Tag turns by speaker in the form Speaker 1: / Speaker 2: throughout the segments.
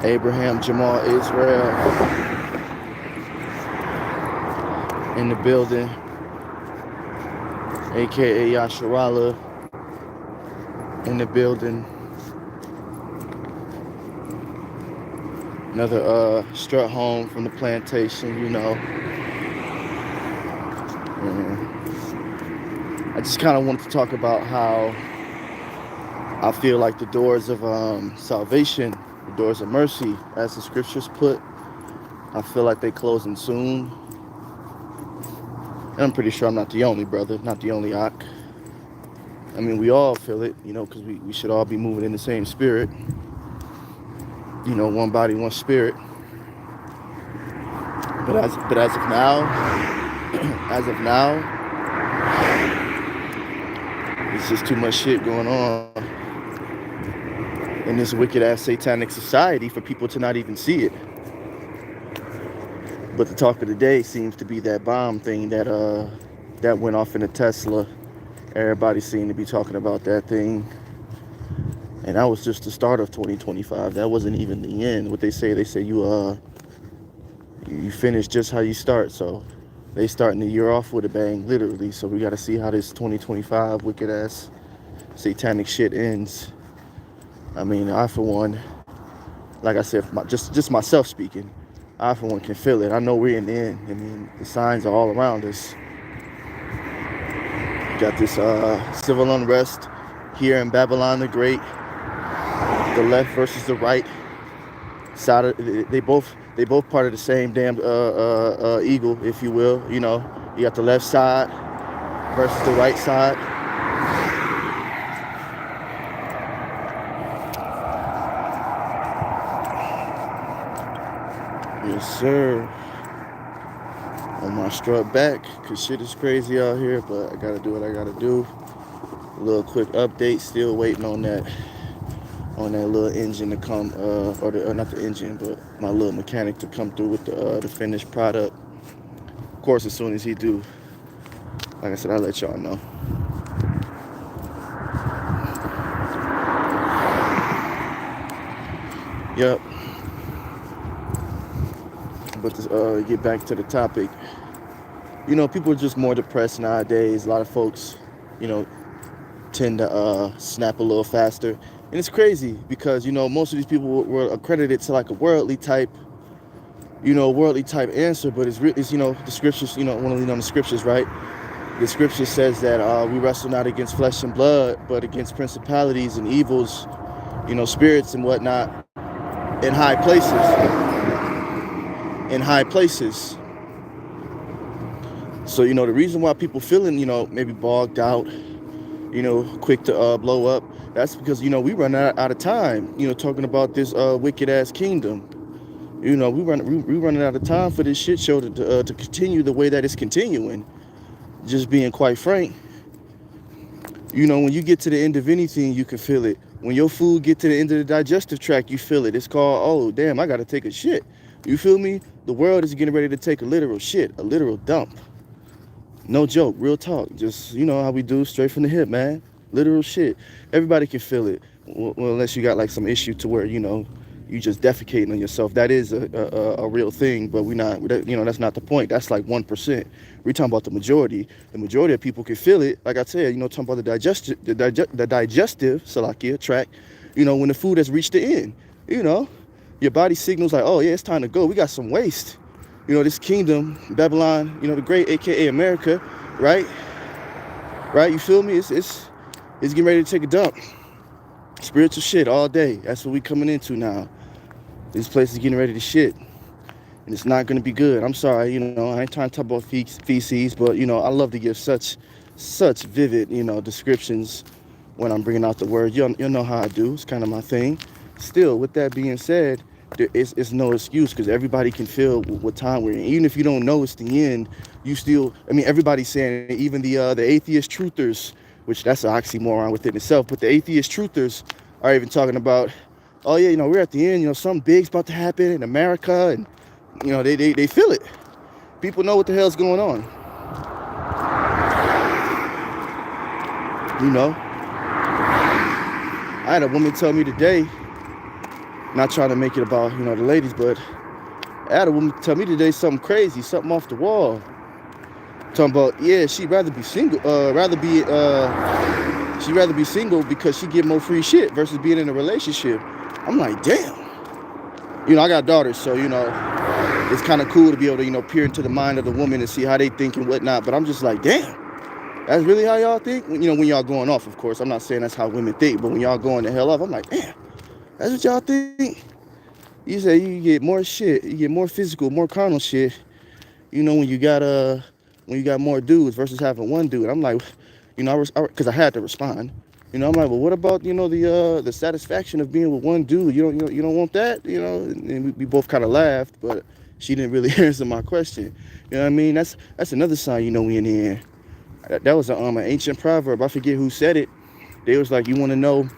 Speaker 1: Abraham Jamal Israel in the building, aka Yasharala in the building. Another strut home from the plantation, you know. And I just kind of wanted to talk about how I feel like the doors of salvation, the doors of mercy, as the scriptures put, I feel like they closing soon. And I'm pretty sure I'm not the only brother, not the only aq. I mean, we all feel it, you know, because we should all be moving in the same spirit. You know, one body, one spirit. But as of now, it's just too much shit going on in this wicked ass satanic society for people to not even see it. But the talk of the day seems to be that bomb thing that went off in a Tesla. Everybody seemed to be talking about that thing. And that was just the start of 2025. That wasn't even the end. What they say you finish just how you start. So they starting the year off with a bang, literally. So we got to see how this 2025 wicked ass satanic shit ends. I mean, I for one, like I said, just myself speaking, I for one can feel it. I know we're in the end. I mean, the signs are all around us. Got this civil unrest here in Babylon the Great. The left versus the right side. They both part of the same damn eagle, if you will. You know, you got the left side versus the right side. Yes, sir. On my strut back, cause shit is crazy out here, but I gotta do what I gotta do. A little quick update. Still waiting on that little engine to come, or not the engine, but my little mechanic to come through with the finished product. Of course, as soon as he do, like I said, I'll let y'all know. Yep. But to get back to the topic, you know, people are just more depressed nowadays. A lot of folks, you know, tend to snap a little faster. And it's crazy because, you know, most of these people were accredited to like a worldly type answer. But it's you know, the scriptures, you know, want to lean on the scriptures, right? The scripture says that we wrestle not against flesh and blood, but against principalities and evils, you know, spirits and whatnot in high places. So, you know, the reason why people feeling, you know, maybe bogged out, you know, quick to blow up, that's because, you know, we run out of time, you know, talking about this wicked ass kingdom. You know, we running out of time for this shit show to continue the way that it's continuing. Just being quite frank, you know, when you get to the end of anything, you can feel it. When your food get to the end of the digestive tract, you feel it. It's called, oh damn, I gotta take a shit. You feel me? The world is getting ready to take a literal shit, a literal dump. No joke, real talk. Just, you know how we do, straight from the hip, man. Literal shit. Everybody can feel it. Well, unless you got like some issue to where, you know, you just defecating on yourself. That is a real thing, but we not, you know, that's not the point. That's like 1%. We're talking about the majority. The majority of people can feel it. Like I said, you know, talking about the digestive Salakia tract, you know, when the food has reached the end, you know, your body signals like, oh yeah, it's time to go. We got some waste. You know, this kingdom, Babylon, you know, the great, aka America, right? Right? You feel me? It's getting ready to take a dump. Spiritual shit all day. That's what we coming into now. This place is getting ready to shit. And it's not going to be good. I'm sorry, you know, I ain't trying to talk about feces, but, you know, I love to give such vivid, you know, descriptions when I'm bringing out the word. You'll know how I do. It's kind of my thing. Still, with that being said, it's no excuse because everybody can feel what time we're in. Even if you don't know it's the end, you still, I mean, everybody's saying it. Even the atheist truthers, which that's an oxymoron within itself, but the atheist truthers are even talking about, oh yeah, you know, we're at the end, you know, something big's about to happen in America, and you know, they feel it. People know what the hell's going on. You know, I had a woman tell me today, Not trying to make it about, the ladies, but I had a woman tell me today something crazy, something off the wall. Talking about, yeah, she'd rather be single, she'd rather be single because she get more free shit versus being in a relationship. I'm like, damn. I got daughters, so, it's kind of cool to be able to, peer into the mind of the woman and see how they think and whatnot. But I'm just like, damn, that's really how y'all think? When y'all going off, of course. I'm not saying that's how women think, but when y'all going the hell off, I'm like, damn, that's what y'all think? You say you get more shit, you get more physical, more carnal shit, when you got more dudes versus having one dude. I'm like, because I had to respond. I'm like, well, what about the satisfaction of being with one dude? You don't want that, And we both kind of laughed, but she didn't really answer my question. You know what I mean? That's another sign. We in the end. That was an ancient proverb. I forget who said it. They was like, you want to know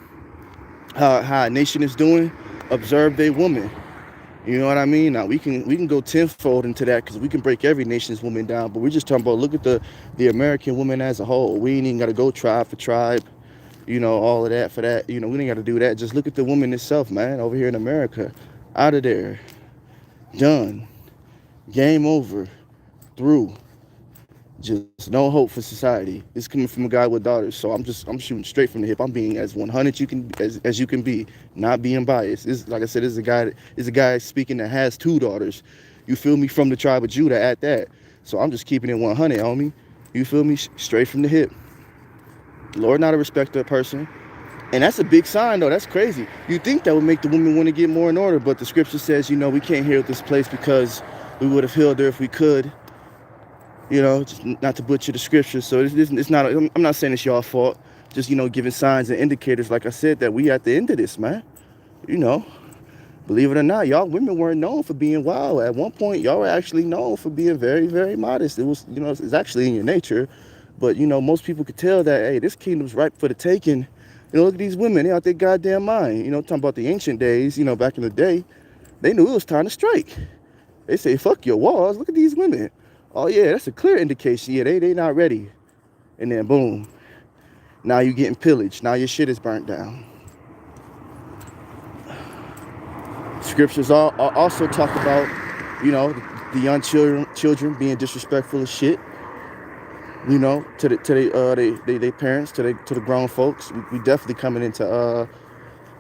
Speaker 1: how a nation is doing? Observe their woman. You know what I mean? Now we can go tenfold into that because we can break every nation's woman down, but we're just talking about look at the American woman as a whole. We ain't even got to go tribe for tribe, all of that for that. We ain't got to do that. Just look at the woman itself, man, over here in America. Out of there. Done. Game over. Through. Just no hope for society. It's coming from a guy with daughters, so I'm shooting straight from the hip. I'm being as 100 as you can be, not being biased. This, like I said, this is a guy speaking that has 2 daughters. You feel me? From the tribe of Judah at that. So I'm just keeping it 100, homie. You feel me? Straight from the hip. Lord not a respecter of person. And that's a big sign, though. That's crazy. You think that would make the women want to get more in order, but the scripture says, we can't heal this place because we would have healed her if we could. Just not to butcher the scriptures. So it's not. I'm not saying it's y'all fault. Just giving signs and indicators, like I said, that we at the end of this, man. Believe it or not, y'all women weren't known for being wild. At one point, y'all were actually known for being very, very modest. It was, it's actually in your nature. But most people could tell that, hey, this kingdom's ripe for the taking. Look at these women. They out their goddamn mind. Talking about the ancient days. Back in the day, they knew it was time to strike. They say, fuck your walls. Look at these women. Oh yeah, that's a clear indication. Yeah, they not ready. And then boom. Now you getting pillaged. Now your shit is burnt down. Scriptures also talk about, the young children being disrespectful as shit. To they parents, to the grown folks. We definitely coming into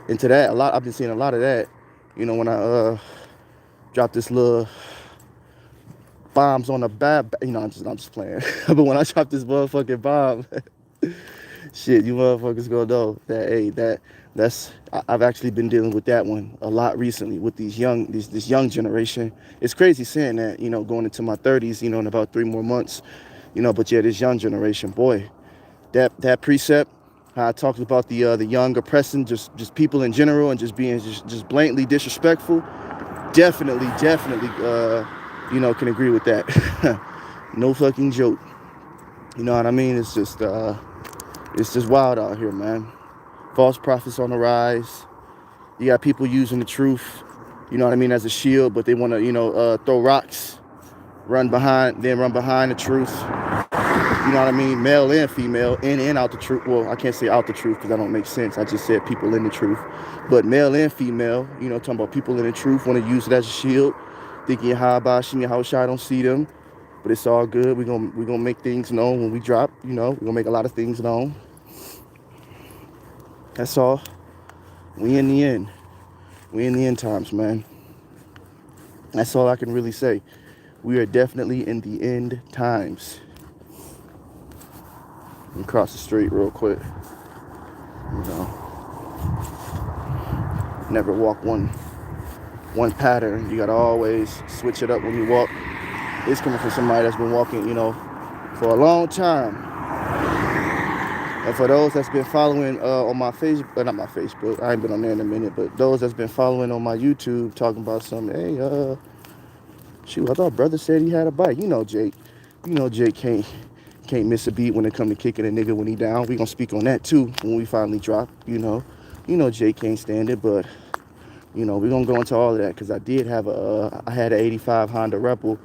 Speaker 1: that a lot. I've been seeing a lot of that. When I dropped this little bombs on the bad, I'm just playing. But when I drop this motherfucking bomb, shit, you motherfuckers gonna know that. Hey, I've actually been dealing with that one a lot recently with this young generation. It's crazy saying that, going into my 30s, in about 3 more months, but yeah, this young generation, boy, that precept, how I talked about the young oppressing, just people in general, and just being just blatantly disrespectful. Definitely, can agree with that. No fucking joke. You know what I mean? It's just wild out here, man. False prophets on the rise. You got people using the truth, as a shield, but they want to, throw rocks, run behind the truth. You know what I mean? Male and female, in and out the truth. Well, I can't say out the truth because that don't make sense. I just said people in the truth. But male and female, talking about people in the truth, want to use it as a shield, thinking how I don't see them. But it's all good. We're gonna make things known when we drop, we're gonna make a lot of things known. That's all. We in the end. We in the end times, man. That's all I can really say. We are definitely in the end times. Let me cross the street real quick. Never walk one pattern. You gotta always switch it up when you walk. It's coming from somebody that's been walking, for a long time. And for those that's been following on my Facebook, not my Facebook, I ain't been on there in a minute, but those that's been following on my YouTube talking about something, hey, shoot, I thought brother said he had a bike. Jake. Jake can't miss a beat when it come to kicking a nigga when he down. We gonna speak on that too when we finally drop, Jake can't stand it, but we gonna go into all of that because I did have I had an 85 Honda Rebel,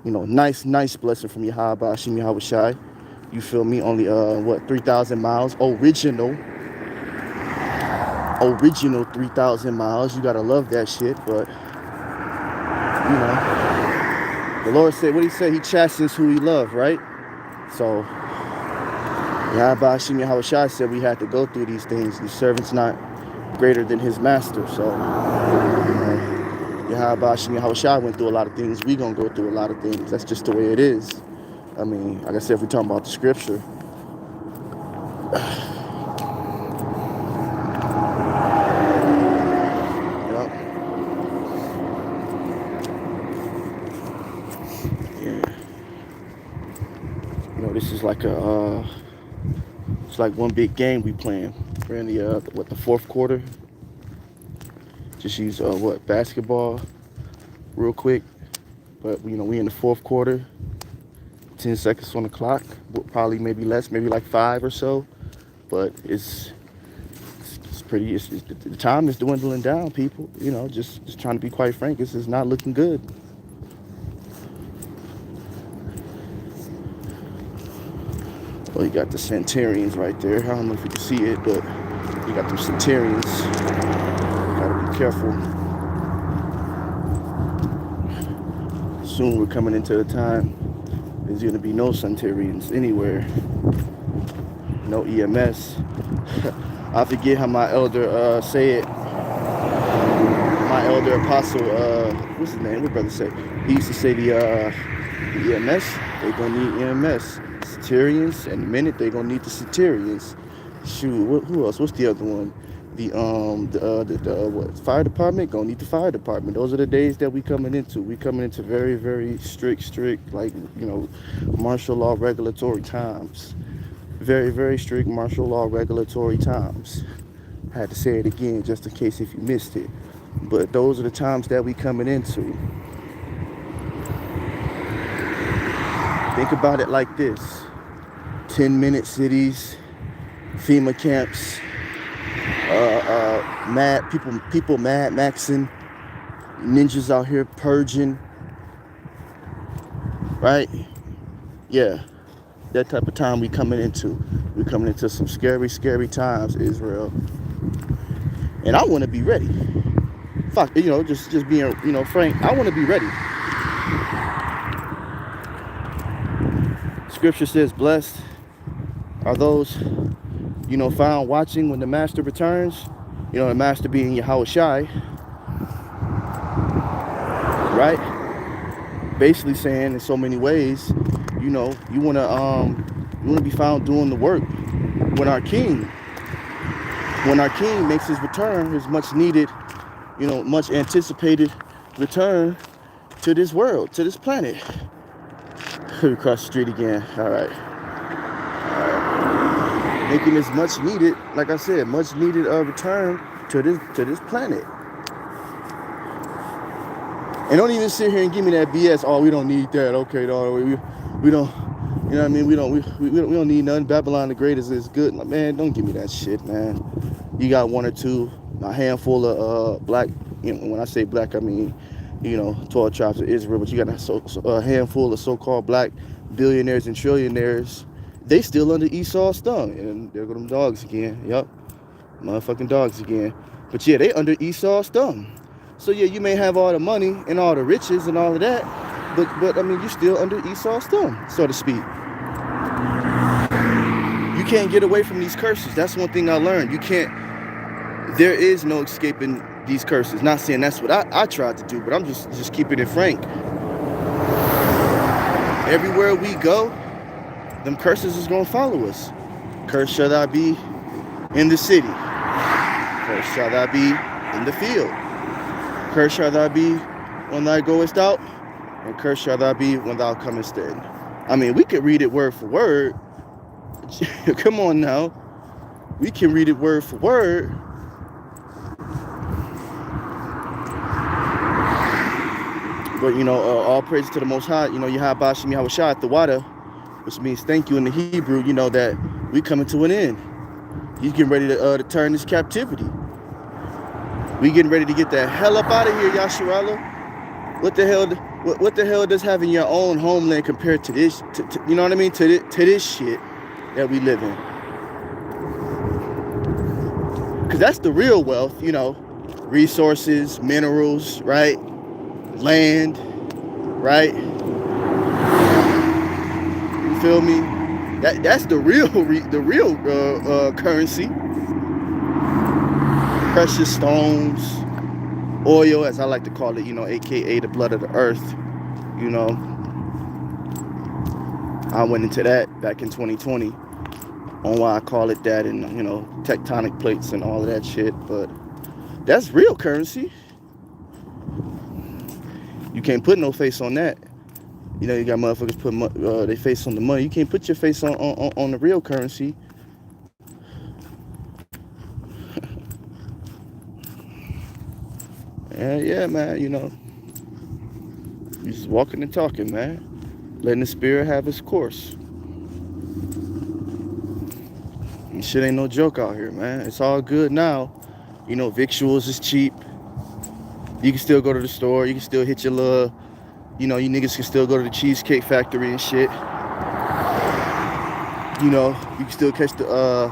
Speaker 1: nice blessing from Yahweh Hashem Yahweh Shai. You feel me? Only 3,000 miles. Original original 3,000 miles. You gotta love that shit, but you know, the Lord said, what he said, he chastens who he loves, right? So Yahweh Hashem Yahweh Shai said we had to go through these things. The servant's not greater than his master. So Yahweh Hashem Yahweh Shai went through a lot of things. We gonna go through a lot of things. That's just the way it is. I mean, like I said, if we're talking about the scripture. This is like it's like one big game we playing. We're in the fourth quarter. Just use basketball real quick. But we in the fourth quarter. 10 seconds on the clock. Probably maybe less, maybe like 5 or so. But it's pretty. The time is dwindling down, people. Just trying to be quite frank. This is not looking good. Well, you got the Centurions right there. I don't know if you can see it, but you got them Centurions. Gotta be careful. Soon we're coming into a time there's gonna be no Centurions anywhere. No EMS. I forget how my elder say it. My elder apostle, what's his name? What brother say? He used to say the EMS, they gonna need EMS. Centurions, and the minute they're gonna need the Centurions. Shoot, who else? What's the other one? The fire department gonna need the fire department. Those are the days that we coming into. We coming into very, very strict, like martial law regulatory times. Very, very strict martial law regulatory times. I had to say it again just in case if you missed it. But those are the times that we coming into. Think about it like this. 10-minute cities, FEMA camps, people mad maxing, ninjas out here purging, right? Yeah, that type of time we coming into. We coming into some scary, scary times, Israel. And I want to be ready. Fuck, just being, frank, I want to be ready. Scripture says, blessed are those, found watching when the master returns. The master being Yahweh Shai. Right? Basically saying in so many ways, you want to be found doing the work when our king makes his return, his much needed, much anticipated return to this world, to this planet. Across the street again. All right. Making this much needed, like I said, much needed return to this planet. And don't even sit here and give me that BS. Oh, we don't need that. Okay, no, we don't. You know what I mean? We don't need nothing. Babylon the Great is good. Man, don't give me that shit, man. You got one or two, a handful of black. When I say black, I mean 12 tribes of Israel, but you got a handful of so-called black billionaires and trillionaires. They still under Esau's thumb. And there go them dogs again. Yup. Motherfucking dogs again. But yeah, they under Esau's thumb. So yeah, you may have all the money and all the riches and all of that, but I mean, you're still under Esau's thumb, so to speak. You can't get away from these curses. That's one thing I learned. There is no escaping these curses. Not saying that's what I tried to do, but I'm just keeping it frank. Everywhere we go, them curses is gonna follow us. Cursed shall thou be in the city. Cursed shall thou be in the field. Cursed shall thou be when thou goest out, and cursed shall thou be when thou comest in. I mean, we could read it word for word. Come on now. We can read it word for word. But, all praise to the Most High. Yahweh Hashem Yahweh Shai at the water, which means thank you in the Hebrew, that we coming to an end. He's getting ready to turn this captivity. We getting ready to get the hell up out of here, Yasharallah. What the hell does having your own homeland compared to this, you know what I mean? To this shit that we live in. because that's the real wealth, you know, resources, minerals, right? Land, right? You feel me? That's the real currency. Precious stones, oil, as I like to call it, you know, aka the blood of the earth. You know, I went into that back in 2020 on why I call it that, and you know, tectonic plates and all of that shit. But that's real currency. You can't put no face on that. You know, you got motherfuckers put their face on the money. You can't put your face on the real currency. And yeah, man, you know, you just walking and talking, man. Letting the spirit have its course. And shit ain't no joke out here, man. It's all good now. You know, victuals is cheap. You can still go to the store. You can still hit your little, you know, you niggas can still go to the Cheesecake Factory and shit. You know, you can still catch the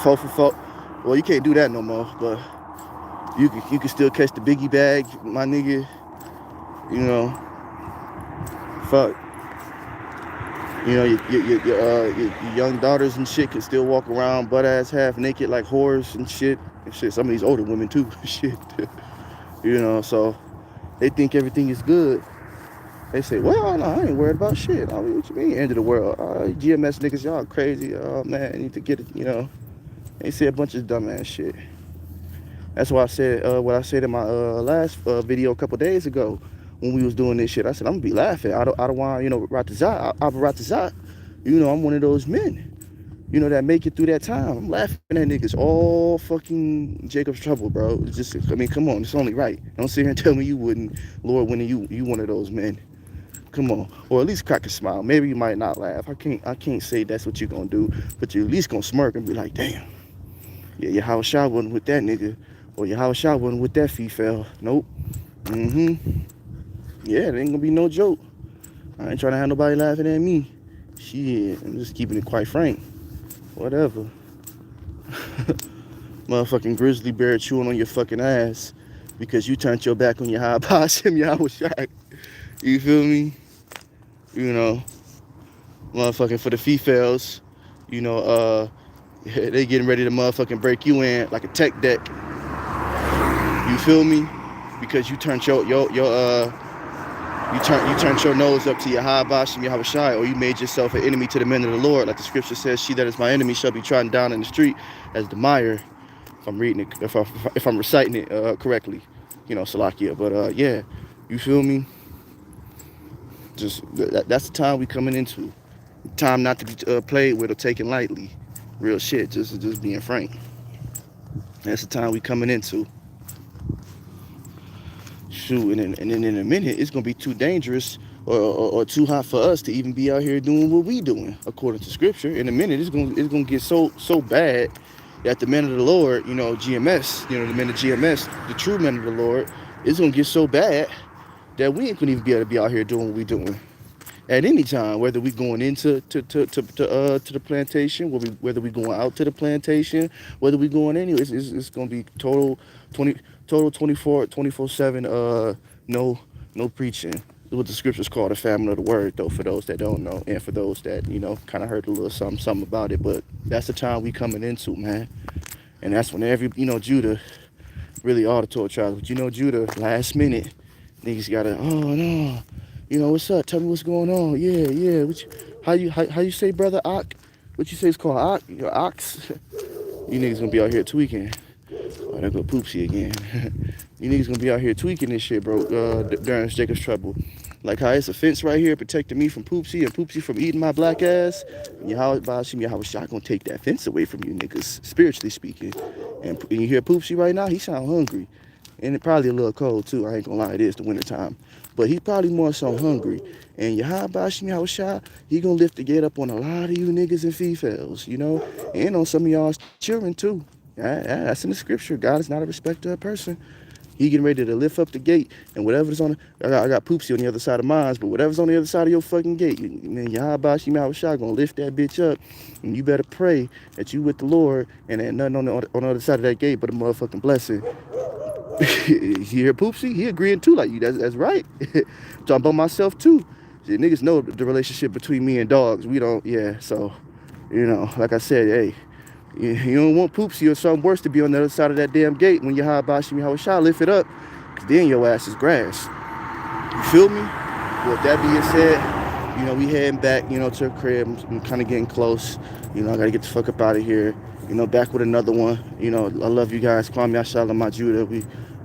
Speaker 1: 4 for 4. Well, you can't do that no more, but you can still catch the biggie bag, my nigga. You know, fuck. You know, your young daughters and shit can still walk around butt ass half naked like whores and shit. And shit, some of these older women too. Shit. You know, so they think everything is good. They say, well, no, I ain't worried about shit. I mean, what you mean, end of the world? GMS niggas, y'all crazy. Oh, man, I need to get it, you know. They say a bunch of dumbass shit. That's why I said what I said in my last video a couple days ago when we was doing this shit. I said, I'm going to be laughing. I don't want, you know, Ratazat. You know, I'm one of those men, you know, that make it through that time. I'm laughing at niggas all fucking Jacob's trouble, bro. It's just, I mean, come on, it's only right. Don't sit here and tell me you wouldn't. Lord, when you one of those men. Come on, or at least crack a smile. Maybe you might not laugh. I can't say that's what you're gonna do, but you at least gonna smirk and be like, damn, yeah, your house shot wasn't with that nigga, or your house shot wasn't with that female. Nope. Yeah, it ain't gonna be no joke. I ain't trying to have nobody laughing at me. Shit, I'm just keeping it quite frank. Whatever. Motherfucking grizzly bear chewing on your fucking ass because you turned your back on your high boss him, your house shot. You feel me? You know, motherfucking for the females, you know, they getting ready to motherfucking break you in like a tech deck. You feel me? Because you turned your you turned your nose up to your high boss and your Havashai, or you made yourself an enemy to the men of the Lord, like the scripture says, "She that is my enemy shall be trodden down in the street as the mire." If I'm reading it, if I'm reciting it correctly, you know, Salakia. But yeah, you feel me? Just that's the time we coming into. Time not to be played with or taken lightly. Real shit. Just being frank. That's the time we coming into. Shoot, and then in a minute, it's gonna be too dangerous or too hot for us to even be out here doing what we doing according to scripture. In a minute, it's gonna get so bad that the men of the Lord, you know, GMS, you know, the men of GMS, the true men of the Lord, it's gonna get so bad that we ain't gonna even be able to be out here doing what we doing at any time, whether we going into to the plantation, whether we going out to the plantation, whether we going anywhere. It's gonna be total 24/7 no preaching. It's what the scriptures call the famine of the word, though, for those that don't know, and for those that, you know, kind of heard a little something about it. But that's the time we coming into, man. And that's when you know, Judah, really all the 12 tribes, but you know, Judah, last minute, niggas gotta, oh no, you know, what's up? Tell me what's going on. Yeah. How you say, brother Ak? What you say it's called Ak? Your Ox? You niggas gonna be out here tweaking. Oh, there go Poopsie again. You niggas gonna be out here tweaking this shit, bro, during Jacob's trouble. Like how it's a fence right here protecting me from Poopsie and Poopsie from eating my black ass. And Yahweh Shai gonna take that fence away from you niggas, spiritually speaking. And you hear Poopsie right now, he sound hungry. And it probably a little cold too. I ain't gonna lie, it is the winter time. But he probably more so hungry. And Yahweh Shai, he gonna lift the gate up on a lot of you niggas and females, you know? And on some of y'all's children too. That's in the scripture. God is not a respecter of person. He getting ready to lift up the gate, and whatever's on, I got Poopsie on the other side of mine, but whatever's on the other side of your fucking gate, man, Yahweh Shema Shah gonna lift that bitch up, and you better pray that you with the Lord, and ain't nothing on the other side of that gate but a motherfucking blessing. You hear Poopsie? He agreeing too, like you. That's right. Talking about myself too. See, niggas know the relationship between me and dogs. We don't, yeah. So, like I said, hey, you don't want Poopsie or something worse to be on the other side of that damn gate when you high by Shimi Hawashah, lift it up, cause then your ass is grass. You feel me? With that being said, we heading back, to the crib. I'm kind of getting close. I gotta get the fuck up out of here. Back with another one. I love you guys. Kwame Ashala Majuda.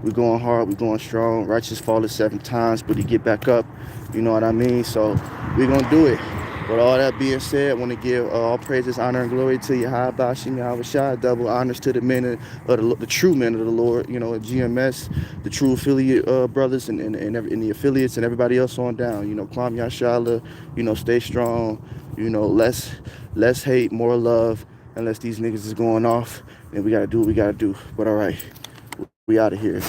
Speaker 1: We going hard. We going strong. Righteous fallen 7 times, but he get back up. You know what I mean? So we gonna do it. With all that being said, I want to give all praises, honor, and glory to Yahweh Shimi Hawashah. Double honors to the men of the true men of the Lord. GMS, the true affiliate brothers, and the affiliates, and everybody else on down. Kwame Yashala. Stay strong. Less hate, more love. Unless these niggas is going off, then we gotta do what we gotta do. But all right, we out of here.